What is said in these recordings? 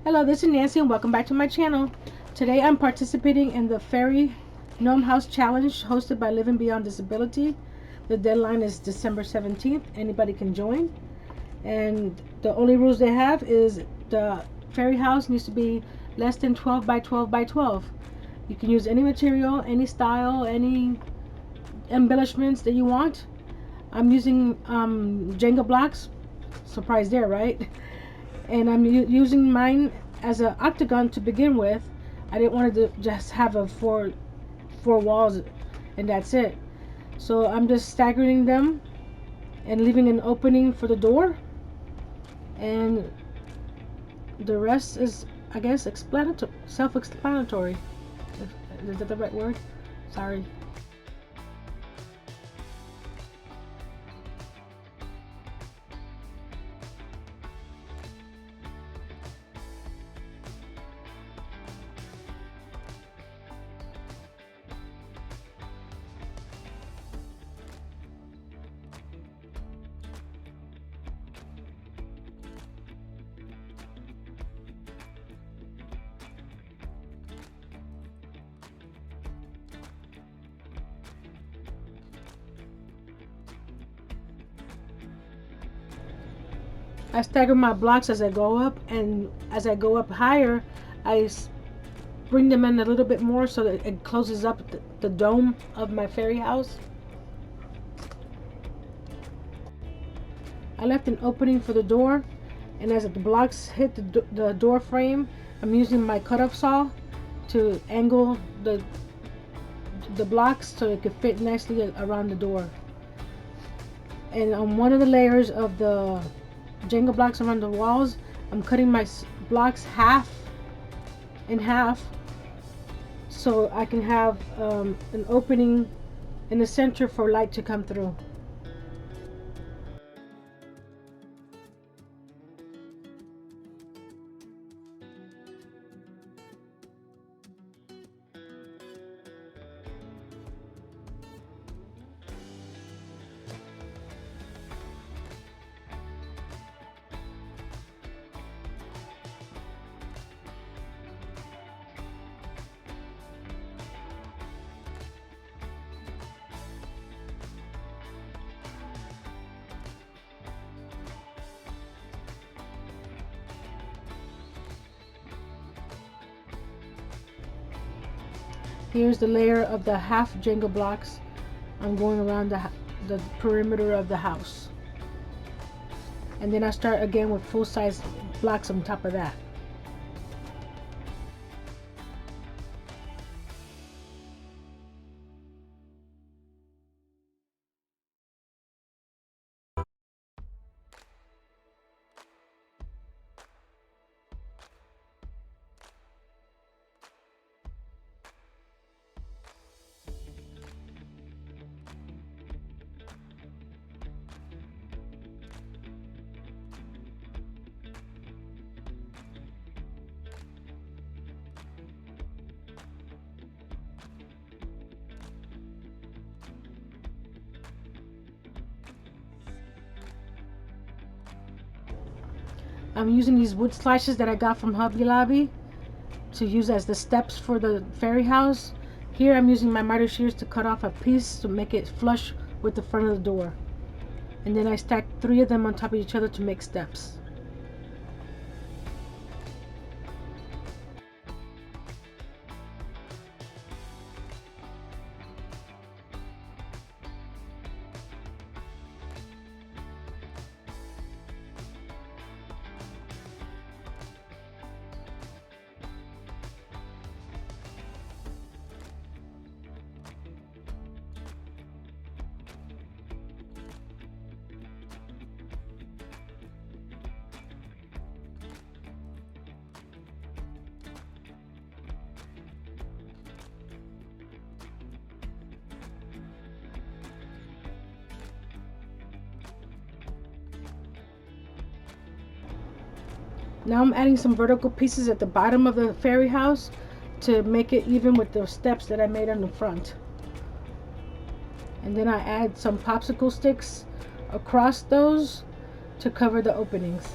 Hello, this is Nancy and welcome back to my channel. Today I'm participating in the Fairy Gnome House Challenge hosted by Living Beyond Disability. The deadline is December 17th. Anybody can join. And the only rules they have is the fairy house needs to be less than 12 by 12 by 12. You can use any material, any style, any embellishments that you want. I'm using Jenga blocks. Surprise there, right? And I'm using mine as an octagon to begin with. I didn't want to just have a four walls and that's it. So I'm just staggering them and leaving an opening for the door, and the rest is, I guess, self-explanatory. Is that the right word? Sorry. I stagger my blocks as I go up, and as I go up higher, I bring them in a little bit more so that it closes up the dome of my fairy house. I left an opening for the door, and as the blocks hit the door frame, I'm using my cut-off saw to angle the blocks so it could fit nicely around the door. And on one of the layers of the Jenga blocks around the walls, I'm cutting my blocks in half so I can have an opening in the center for light to come through. Here's the layer of the half Jenga blocks. I'm going around the perimeter of the house. And then I start again with full-size blocks on top of that. I'm using these wood slices that I got from Hobby Lobby to use as the steps for the fairy house. Here I'm using my miter shears to cut off a piece to make it flush with the front of the door. And then I stack 3 of them on top of each other to make steps. Now I'm adding some vertical pieces at the bottom of the fairy house to make it even with the steps that I made on the front. And then I add some popsicle sticks across those to cover the openings.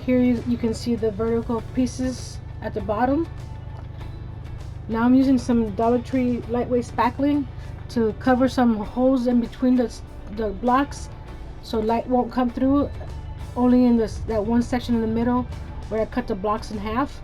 Here you can see the vertical pieces at the bottom. Now I'm using some Dollar Tree lightweight spackling to cover some holes in between the blocks so light won't come through, only in that one section in the middle where I cut the blocks in half.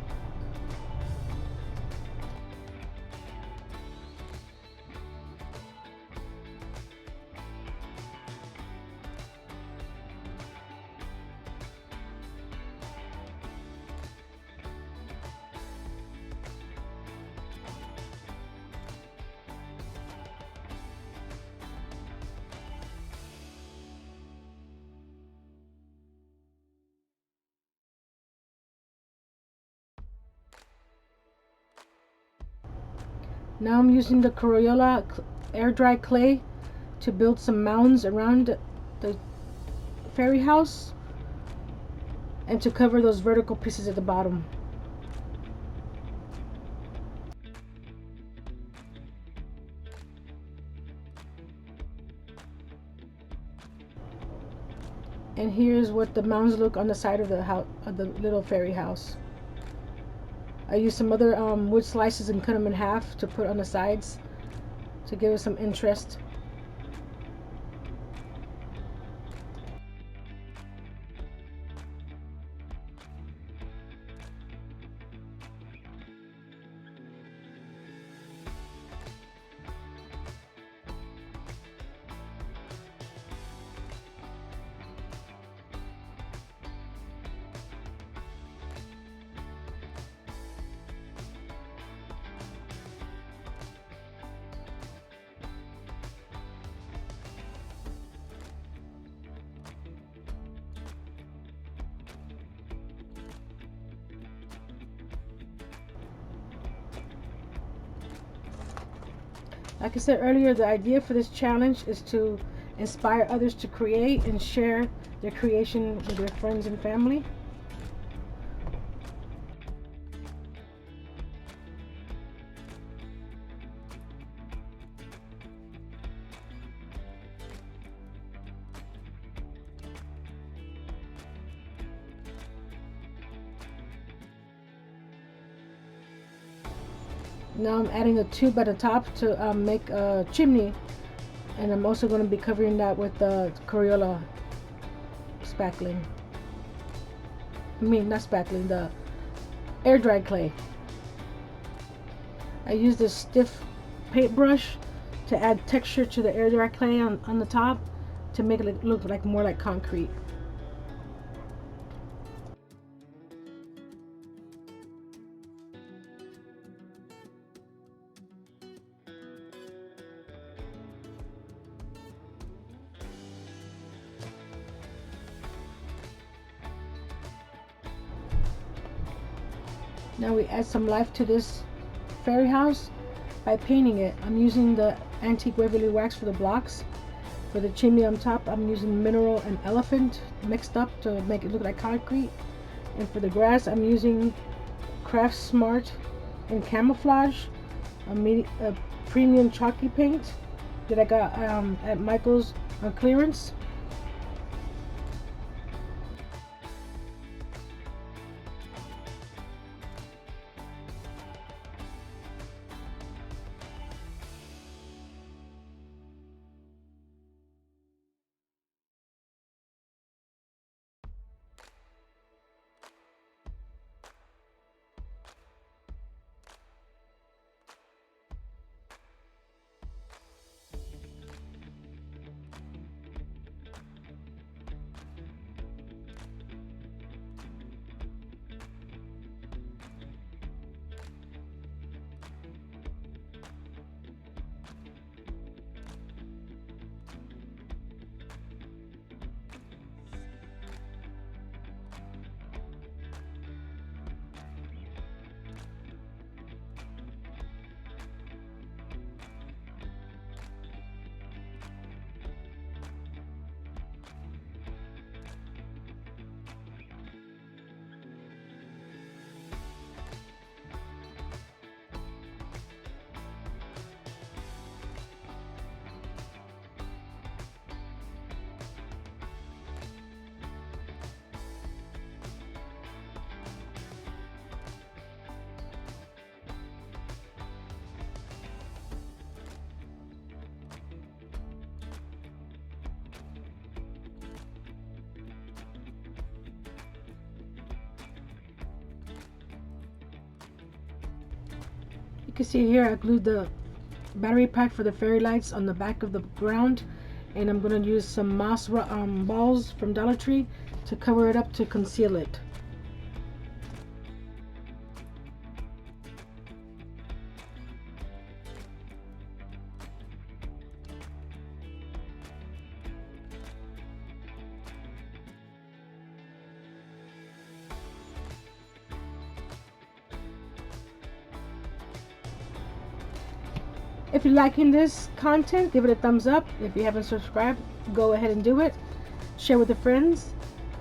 Now I'm using the Crayola air dry clay to build some mounds around the fairy house and to cover those vertical pieces at the bottom. And here's what the mounds look on the side of the house, of the little fairy house. I used some other wood slices and cut them in half to put on the sides to give it some interest. Like I said earlier, the idea for this challenge is to inspire others to create and share their creation with their friends and family. Now I'm adding a tube at the top to make a chimney, and I'm also going to be covering that with the Crayola spackling. I mean, not spackling, the air dry clay. I use this stiff paintbrush to add texture to the air dry clay on the top to make it look like more like concrete. Now we add some life to this fairy house by painting it. I'm using the antique Waverly wax for the blocks. For the chimney on top, I'm using mineral and elephant mixed up to make it look like concrete. And for the grass, I'm using Craft Smart and Camouflage, a premium chalky paint that I got at Michael's on clearance. can see here, I glued the battery pack for the fairy lights on the back of the ground, and I'm going to use some moss balls from Dollar Tree to cover it up to conceal it. If you're liking this content, give it a thumbs up. If you haven't subscribed, go ahead and do it. Share with your friends.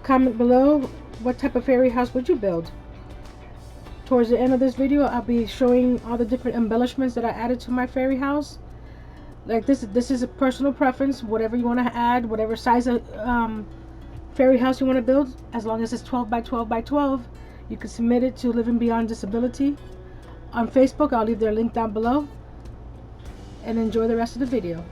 Comment below, what type of fairy house would you build? Towards the end of this video, I'll be showing all the different embellishments that I added to my fairy house. Like this is a personal preference. Whatever you want to add, whatever size of fairy house you want to build, as long as it's 12 by 12 by 12, you can submit it to Living Beyond Disability. On Facebook, I'll leave their link down below. And enjoy the rest of the video.